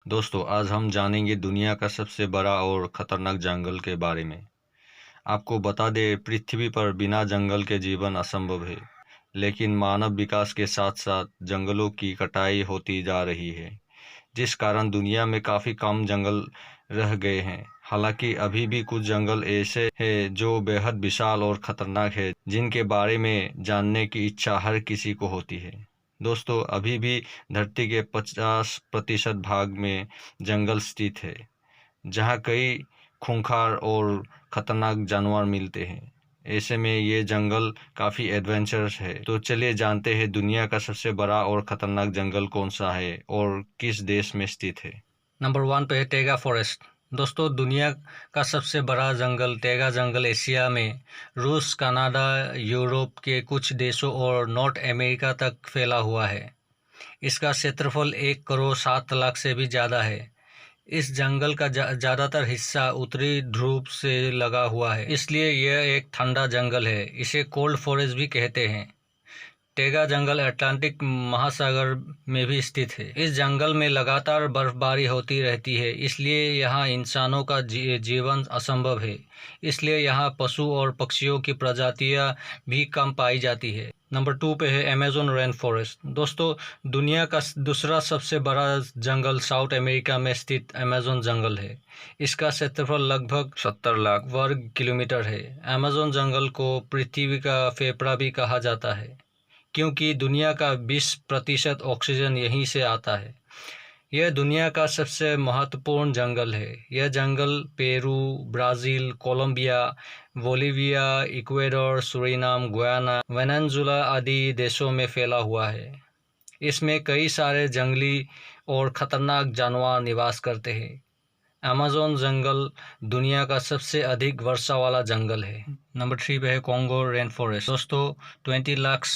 दोस्तों, आज हम जानेंगे दुनिया का सबसे बड़ा और खतरनाक जंगल के बारे में। आपको बता दें, पृथ्वी पर बिना जंगल के जीवन असंभव है। लेकिन मानव विकास के साथ साथ जंगलों की कटाई होती जा रही है, जिस कारण दुनिया में काफ़ी कम जंगल रह गए हैं। हालांकि अभी भी कुछ जंगल ऐसे हैं जो बेहद विशाल और खतरनाक है, जिनके बारे में जानने की इच्छा हर किसी को होती है। दोस्तों, अभी भी धरती के 50% भाग में जंगल स्थित है, जहाँ कई खूंखार और खतरनाक जानवर मिलते हैं। ऐसे में ये जंगल काफ़ी एडवेंचरस है। तो चलिए जानते हैं दुनिया का सबसे बड़ा और खतरनाक जंगल कौन सा है और किस देश में स्थित है। नंबर 1 पे है टैगा फॉरेस्ट। दोस्तों, दुनिया का सबसे बड़ा जंगल टैगा जंगल एशिया में रूस, कनाडा, यूरोप के कुछ देशों और नॉर्थ अमेरिका तक फैला हुआ है। इसका क्षेत्रफल 1 करोड़ 7 लाख से भी ज़्यादा है। इस जंगल का ज़्यादातर हिस्सा उत्तरी ध्रुव से लगा हुआ है, इसलिए यह एक ठंडा जंगल है। इसे कोल्ड फॉरेस्ट भी कहते हैं। टैगा जंगल अटलांटिक महासागर में भी स्थित है। इस जंगल में लगातार बर्फबारी होती रहती है, इसलिए यहाँ इंसानों का जीवन असंभव है। इसलिए यहाँ पशु और पक्षियों की प्रजातियाँ भी कम पाई जाती है। नंबर 2 पे है अमेज़न रेन फॉरेस्ट। दोस्तों, दुनिया का दूसरा सबसे बड़ा जंगल साउथ अमेरिका में स्थित अमेज़न जंगल है। इसका क्षेत्रफल लगभग 70 लाख वर्ग किलोमीटर है। अमेज़न जंगल को पृथ्वी का फेफड़ा भी कहा जाता है, क्योंकि दुनिया का 20% ऑक्सीजन यहीं से आता है। यह दुनिया का सबसे महत्वपूर्ण जंगल है। यह जंगल Peru, Brazil, Colombia, Bolivia, Ecuador, Suriname, Guyana, Venezuela आदि देशों में फैला हुआ है। इसमें कई सारे जंगली और खतरनाक जानवर निवास करते हैं। अमेज़न जंगल दुनिया का सबसे अधिक वर्षा वाला जंगल है। नंबर 3 पे है कॉन्गो रेन फॉरेस्ट। दोस्तों, 20 लाख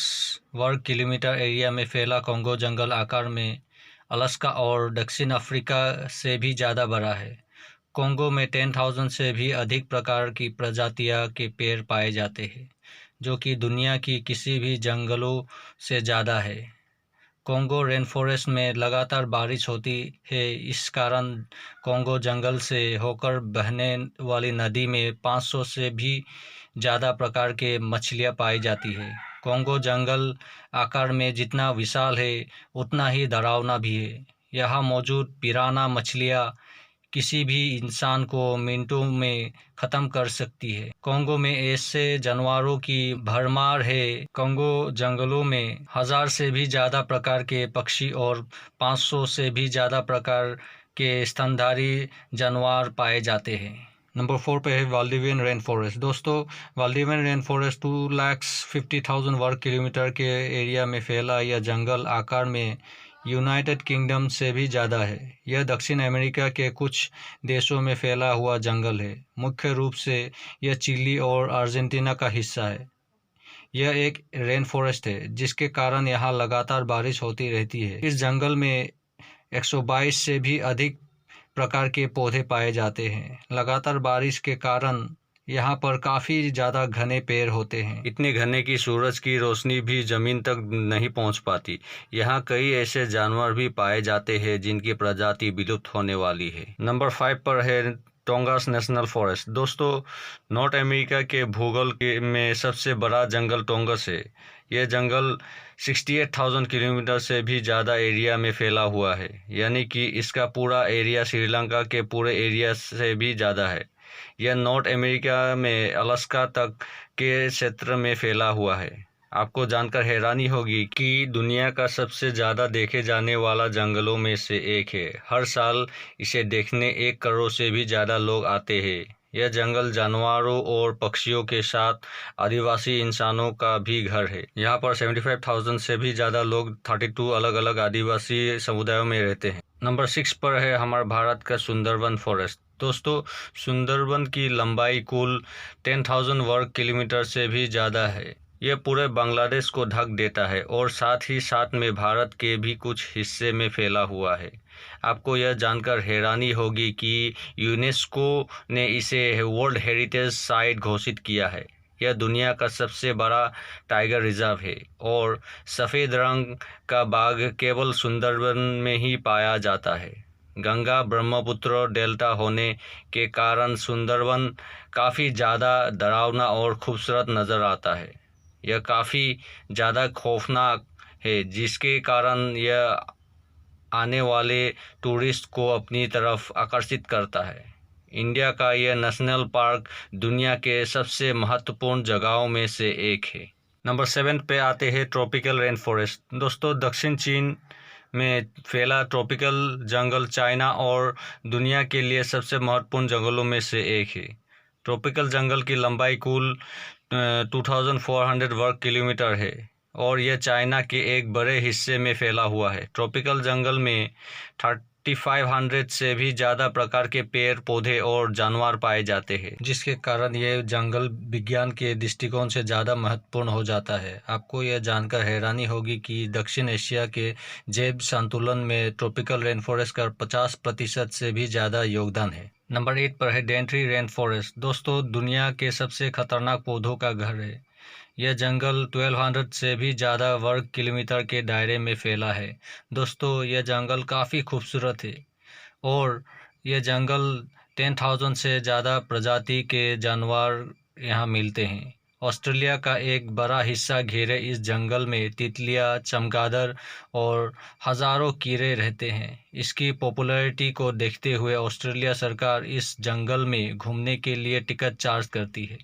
वर्ग किलोमीटर एरिया में फैला कॉन्गो जंगल आकार में अलास्का और दक्षिण अफ्रीका से भी ज़्यादा बड़ा है। कॉन्गो में 10,000 से भी अधिक प्रकार की प्रजातियां के पेड़ पाए जाते हैं, जो कि दुनिया की किसी भी जंगलों से ज़्यादा है। कॉन्गो रेन फॉरेस्ट में लगातार बारिश होती है। इस कारण कॉन्गो जंगल से होकर बहने वाली नदी में 500 से भी ज़्यादा प्रकार के मछलियाँ पाई जाती है। कॉन्गो जंगल आकार में जितना विशाल है, उतना ही डरावना भी है। यहाँ मौजूद पिराना मछलियाँ किसी भी इंसान को मिनटों में ख़त्म कर सकती है। कॉन्गो में ऐसे जानवरों की भरमार है। कॉन्गो जंगलों में 1000 से भी ज़्यादा प्रकार के पक्षी और 500 से भी ज़्यादा प्रकार के स्तनधारी जानवर पाए जाते हैं। नंबर 4 पे है वाल्डिवियन रेन फॉरेस्ट। दोस्तों, वाल्डिवियन रेन फॉरेस्ट 2,50,000 वर्ग किलोमीटर के एरिया में फैला यह जंगल आकार में यूनाइटेड किंगडम से भी ज़्यादा है। यह दक्षिण अमेरिका के कुछ देशों में फैला हुआ जंगल है। मुख्य रूप से यह चिली और अर्जेंटीना का हिस्सा है। यह एक रेन फॉरेस्ट है, जिसके कारण यहाँ लगातार बारिश होती रहती है। इस जंगल में 122 से भी अधिक प्रकार के पौधे पाए जाते हैं। लगातार बारिश के कारण यहाँ पर काफ़ी ज़्यादा घने पेड़ होते हैं, इतने घने की सूरज की रोशनी भी ज़मीन तक नहीं पहुँच पाती। यहाँ कई ऐसे जानवर भी पाए जाते हैं जिनकी प्रजाति विलुप्त होने वाली है। नंबर 5 पर है टोंगास नेशनल फॉरेस्ट। दोस्तों, नॉर्थ अमेरिका के भूगोल में सबसे बड़ा जंगल टोंगस है। यह जंगल 68,000 किलोमीटर से भी ज़्यादा एरिया में फैला हुआ है, यानी कि इसका पूरा एरिया श्रीलंका के पूरे एरिया से भी ज़्यादा है। यह नॉर्थ अमेरिका में अलास्का तक के क्षेत्र में फैला हुआ है। आपको जानकर हैरानी होगी कि दुनिया का सबसे ज़्यादा देखे जाने वाला जंगलों में से एक है। हर साल इसे देखने 1 करोड़ से भी ज़्यादा लोग आते हैं। यह जंगल जानवरों और पक्षियों के साथ आदिवासी इंसानों का भी घर है। यहाँ पर 75,000 से भी ज़्यादा लोग 32 अलग अलग आदिवासी समुदायों में रहते हैं। नंबर 6 पर है हमारा भारत का सुंदरबन फॉरेस्ट। दोस्तों, सुंदरबन की लंबाई कुल 10,000 वर्ग किलोमीटर से भी ज़्यादा है। यह पूरे बांग्लादेश को ढक देता है और साथ ही साथ में भारत के भी कुछ हिस्से में फैला हुआ है। आपको यह जानकर हैरानी होगी कि यूनेस्को ने इसे वर्ल्ड हेरिटेज साइट घोषित किया है। यह दुनिया का सबसे बड़ा टाइगर रिजर्व है और सफ़ेद रंग का बाघ केवल सुंदरबन में ही पाया जाता है। गंगा ब्रह्मपुत्र डेल्टा होने के कारण सुंदरवन काफ़ी ज़्यादा डरावना और खूबसूरत नज़र आता है। यह काफ़ी ज़्यादा खौफनाक है, जिसके कारण यह आने वाले टूरिस्ट को अपनी तरफ आकर्षित करता है। इंडिया का यह नेशनल पार्क दुनिया के सबसे महत्वपूर्ण जगहों में से एक है। नंबर 7 पे आते हैं ट्रॉपिकल रेन फॉरेस्ट। दोस्तों, दक्षिण चीन में फैला ट्रॉपिकल जंगल चाइना और दुनिया के लिए सबसे महत्वपूर्ण जंगलों में से एक है। ट्रॉपिकल जंगल की लंबाई कुल 2400 वर्ग किलोमीटर है और यह चाइना के एक बड़े हिस्से में फैला हुआ है। ट्रॉपिकल जंगल में 3500 से भी ज़्यादा प्रकार के पेड़ पौधे और जानवर पाए जाते हैं, जिसके कारण यह जंगल विज्ञान के दृष्टिकोण से ज़्यादा महत्वपूर्ण हो जाता है। आपको यह जानकर हैरानी होगी कि दक्षिण एशिया के जैव संतुलन में ट्रॉपिकल रेन फॉरेस्ट का 50% से भी ज़्यादा योगदान है। नंबर 8 पर है डेंट्री रेन फॉरेस्ट। दोस्तों, दुनिया के सबसे खतरनाक पौधों का घर है। यह जंगल 1200 से भी ज़्यादा वर्ग किलोमीटर के दायरे में फैला है। दोस्तों, यह जंगल काफ़ी खूबसूरत है और यह जंगल 10,000 से ज़्यादा प्रजाति के जानवर यहाँ मिलते हैं। ऑस्ट्रेलिया का एक बड़ा हिस्सा घेरे इस जंगल में तितलियाँ, चमगादड़ और हज़ारों कीड़े रहते हैं। इसकी पॉपुलैरिटी को देखते हुए ऑस्ट्रेलिया सरकार इस जंगल में घूमने के लिए टिकट चार्ज करती है।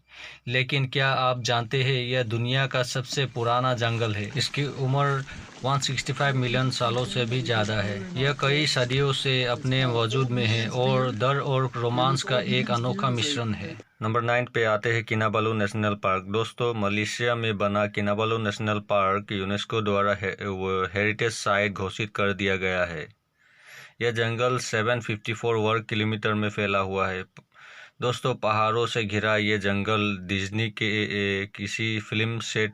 लेकिन क्या आप जानते हैं, यह दुनिया का सबसे पुराना जंगल है। इसकी उम्र 165 मिलियन सालों से भी ज़्यादा है। यह कई सदियों से अपने वजूद में है और डर और रोमांस का एक अनोखा मिश्रण है। नंबर 9 पे आते हैं किनाबालू नेशनल पार्क। दोस्तों, मलेशिया में बना किनाबालू नेशनल पार्क यूनेस्को द्वारा हेरिटेज साइट घोषित कर दिया गया है। यह जंगल 754 वर्ग किलोमीटर में फैला हुआ है। दोस्तों, पहाड़ों से घिरा ये जंगल डिज्नी के किसी फिल्म सेट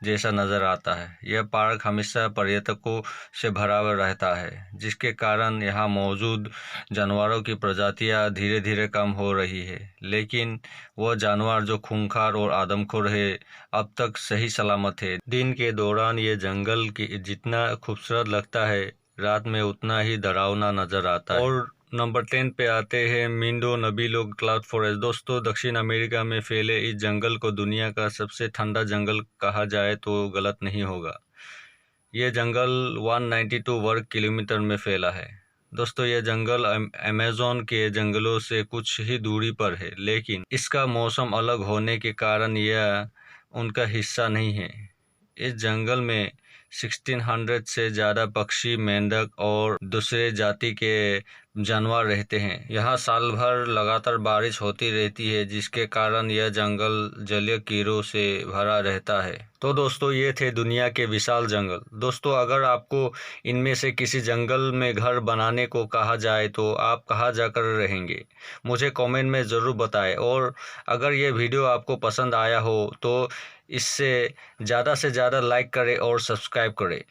जैसा नज़र आता है। यह पार्क हमेशा पर्यटकों से भरा हुआ रहता है, जिसके कारण यहाँ मौजूद जानवरों की प्रजातियाँ धीरे धीरे कम हो रही है। लेकिन वह जानवर जो खूंखार और आदमखोर है, अब तक सही सलामत है। दिन के दौरान ये जंगल जितना खूबसूरत लगता है, रात में उतना ही डरावना नज़र आता है। और नंबर 10 पे आते हैं मिंडो नबीलो क्लाउड फॉरेस्ट। दोस्तों, दक्षिण अमेरिका में फैले इस जंगल को दुनिया का सबसे ठंडा जंगल कहा जाए तो गलत नहीं होगा। ये जंगल 192 वर्ग किलोमीटर में फैला है। दोस्तों, यह जंगल अमेज़न के जंगलों से कुछ ही दूरी पर है, लेकिन इसका मौसम अलग होने के कारण यह उनका हिस्सा नहीं है। इस जंगल में 1600 से ज़्यादा पक्षी, मेंढक और दूसरे जाति के जानवर रहते हैं। यहाँ साल भर लगातार बारिश होती रहती है, जिसके कारण यह जंगल जलीय कीड़ों से भरा रहता है। तो दोस्तों, ये थे दुनिया के विशाल जंगल। दोस्तों, अगर आपको इनमें से किसी जंगल में घर बनाने को कहा जाए तो आप कहाँ जाकर रहेंगे, मुझे कमेंट में ज़रूर बताएं। और अगर ये वीडियो आपको पसंद आया हो तो इससे ज़्यादा से ज़्यादा लाइक करें और सब्सक्राइब करें।